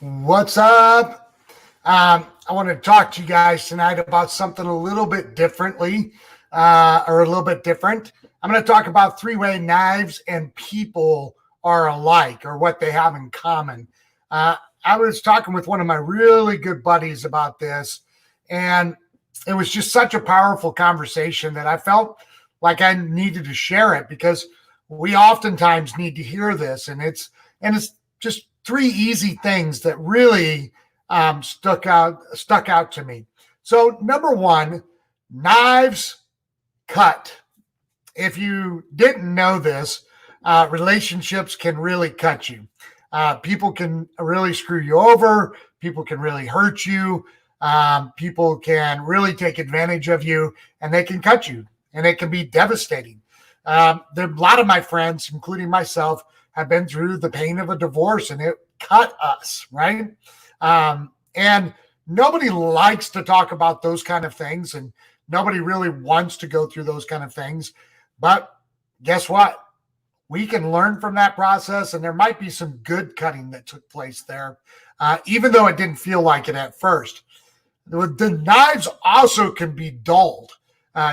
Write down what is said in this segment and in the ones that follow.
What's up? I want to talk to you guys tonight about something a little bit differently, or a little bit different. I'm going to talk about three-way knives and people are alike, or what they have in common. I was talking with one of my really good buddies about this, and it was just such a powerful conversation that I felt like I needed to share it because we oftentimes need to hear this, and it's just three easy things that really stuck out to me. So number one, knives cut. If you didn't know this, relationships can really cut you. People can really screw you over. People can really hurt you. People can really take advantage of you, and they can cut you, and it can be devastating. A lot of my friends, including myself, have been through the pain of a divorce, and it cut us, right? And nobody likes to talk about those kind of things, and nobody really wants to go through those kind of things. But guess what? We can learn from that process, and there might be some good cutting that took place there, even though it didn't feel like it at first. The knives also can be dulled,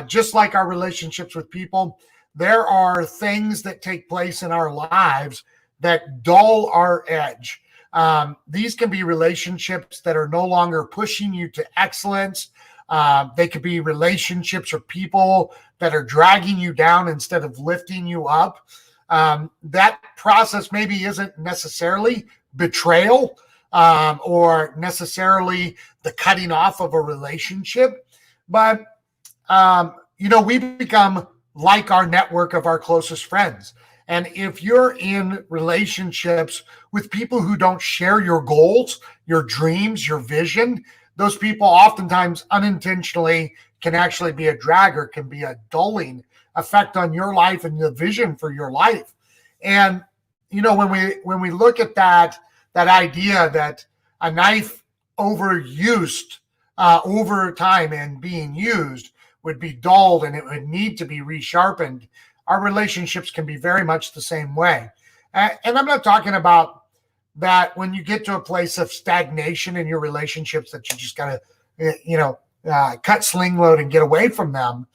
just like our relationships with people. There are things that take place in our lives that dull our edge. These can be relationships that are no longer pushing you to excellence. They could be relationships or people that are dragging you down instead of lifting you up. That process maybe isn't necessarily betrayal, or necessarily the cutting off of a relationship, but we become like our network of our closest friends. And if you're in relationships with people who don't share your goals, your dreams, your vision, those people oftentimes unintentionally can actually be a drag, or can be a dulling effect on your life and the vision for your life. And when we look at that idea that a knife overused over time and being used would be dulled and it would need to be resharpened, our relationships can be very much the same way. And I'm not talking about that when you get to a place of stagnation in your relationships that you just got to, cut sling load and get away from them.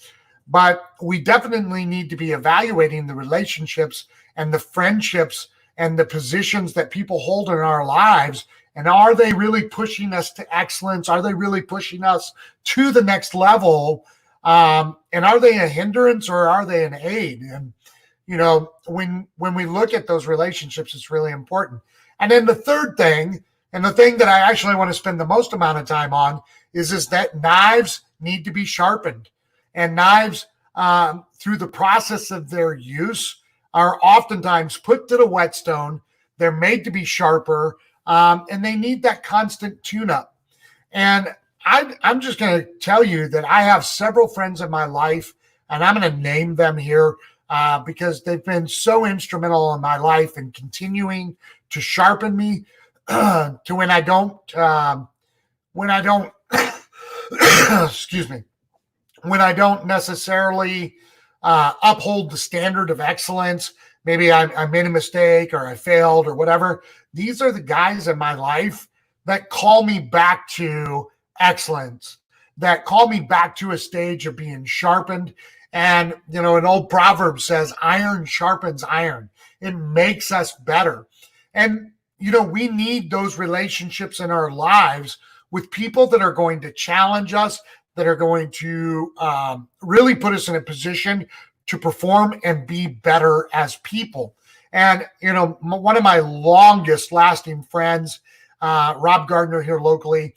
But we definitely need to be evaluating the relationships and the friendships and the positions that people hold in our lives. And are they really pushing us to excellence? Are they really pushing us to the next level? And are they a hindrance or are they an aid? And, when we look at those relationships, it's really important. And then the third thing, and the thing that I actually want to spend the most amount of time on, is that knives need to be sharpened. And knives, through the process of their use, are oftentimes put to the whetstone. They're made to be sharper, and they need that constant tune-up. And I'm just going to tell you that I have several friends in my life, and I'm going to name them here because they've been so instrumental in my life in continuing to sharpen me to when I don't, excuse me, when I don't necessarily uphold the standard of excellence. Maybe I made a mistake or I failed or whatever. These are the guys in my life that call me back to excellence, that call me back to a stage of being sharpened. And, an old proverb says, iron sharpens iron. It makes us better. And, we need those relationships in our lives with people that are going to challenge us, that are going to really put us in a position to perform and be better as people. And, one of my longest lasting friends, Rob Gardner here locally,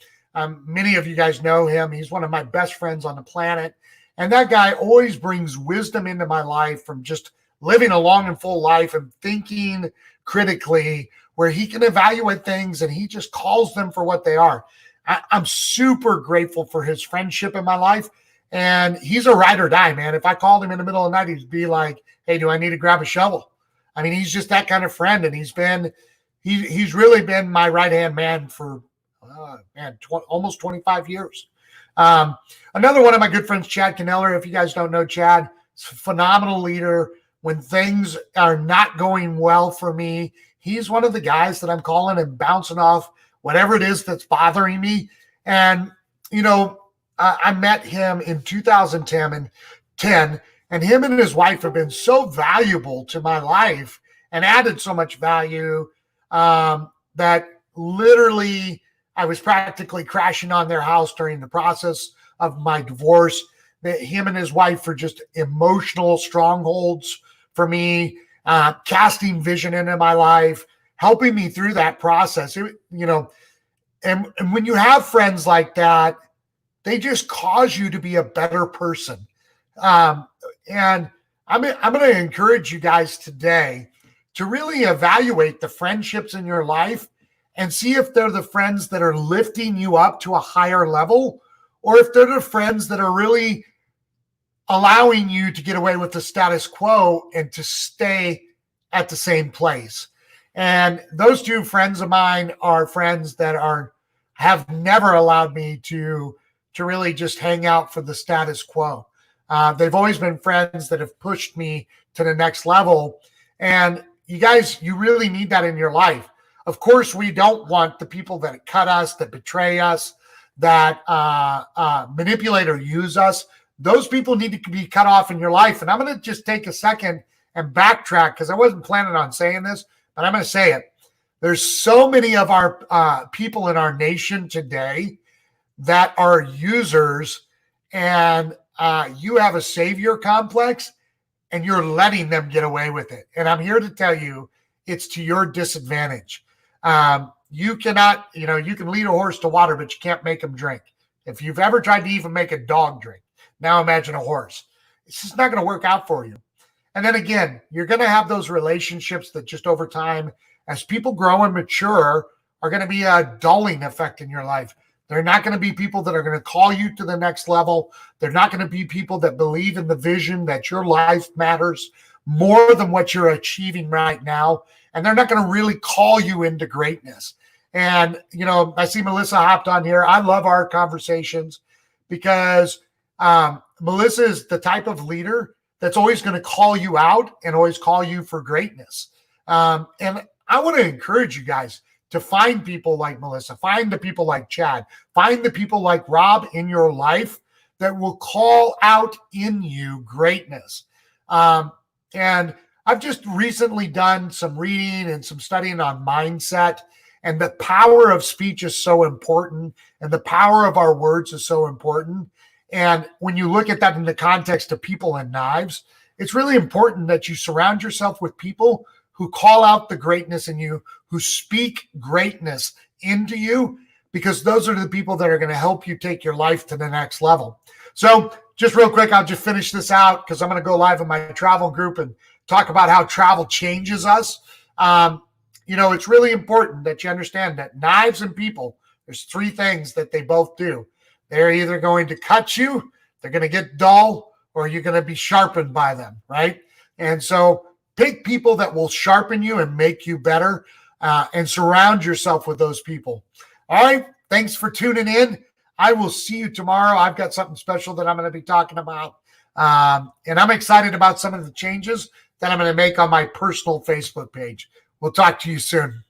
many of you guys know him. He's one of my best friends on the planet. And that guy always brings wisdom into my life from just living a long and full life and thinking critically, where he can evaluate things and he just calls them for what they are. I'm super grateful for his friendship in my life. And he's a ride or die, man. If I called him in the middle of the night, he'd be like, hey, do I need to grab a shovel? I mean, he's just that kind of friend. And he's really been my right-hand man for almost 25 years. Another one of my good friends, Chad Kneller. If you guys don't know Chad, he's a phenomenal leader. When things are not going well for me, he's one of the guys that I'm calling and bouncing off whatever it is that's bothering me. And, I met him in 2010, and him and his wife have been so valuable to my life and added so much value that literally I was practically crashing on their house during the process of my divorce. That him and his wife are just emotional strongholds for me, casting vision into my life, helping me through that process. And when you have friends like that, they just cause you to be a better person. And I'm going to encourage you guys today to really evaluate the friendships in your life and see if they're the friends that are lifting you up to a higher level, or if they're the friends that are really allowing you to get away with the status quo and to stay at the same place. And those two friends of mine are friends that have never allowed me to really just hang out for the status quo. They've always been friends that have pushed me to the next level. And you guys, you really need that in your life. Of course, we don't want the people that cut us, that betray us, that manipulate or use us. Those people need to be cut off in your life. And I'm going to just take a second and backtrack, because I wasn't planning on saying this, but I'm going to say it. There's so many of our people in our nation today that are users, and you have a savior complex, and you're letting them get away with it. And I'm here to tell you, it's to your disadvantage. You cannot, you can lead a horse to water, but you can't make him drink. If you've ever tried to even make a dog drink, now imagine a horse. It's just not going to work out for you. And then again, you're going to have those relationships that just over time, as people grow and mature, are going to be a dulling effect in your life. They're not going to be people that are going to call you to the next level. They're not going to be people that believe in the vision that your life matters more than what you're achieving right now. And they're not going to really call you into greatness. And, I see Melissa hopped on here. I love our conversations because Melissa is the type of leader that's always going to call you out and always call you for greatness. And I want to encourage you guys to find people like Melissa, find the people like Chad, find the people like Rob in your life that will call out in you greatness. And I've just recently done some reading and some studying on mindset, and the power of speech is so important, and the power of our words is so important. And when you look at that in the context of people and knives, it's really important that you surround yourself with people who call out the greatness in you, who speak greatness into you, because those are the people that are going to help you take your life to the next level. So just real quick, I'll just finish this out because I'm going to go live in my travel group and talk about how travel changes us. It's really important that you understand that knives and people, there's three things that they both do. They're either going to cut you, they're going to get dull, or you're going to be sharpened by them, right? And so pick people that will sharpen you and make you better, and surround yourself with those people. All right. Thanks for tuning in. I will see you tomorrow. I've got something special that I'm going to be talking about. And I'm excited about some of the changes that I'm going to make on my personal Facebook page. We'll talk to you soon.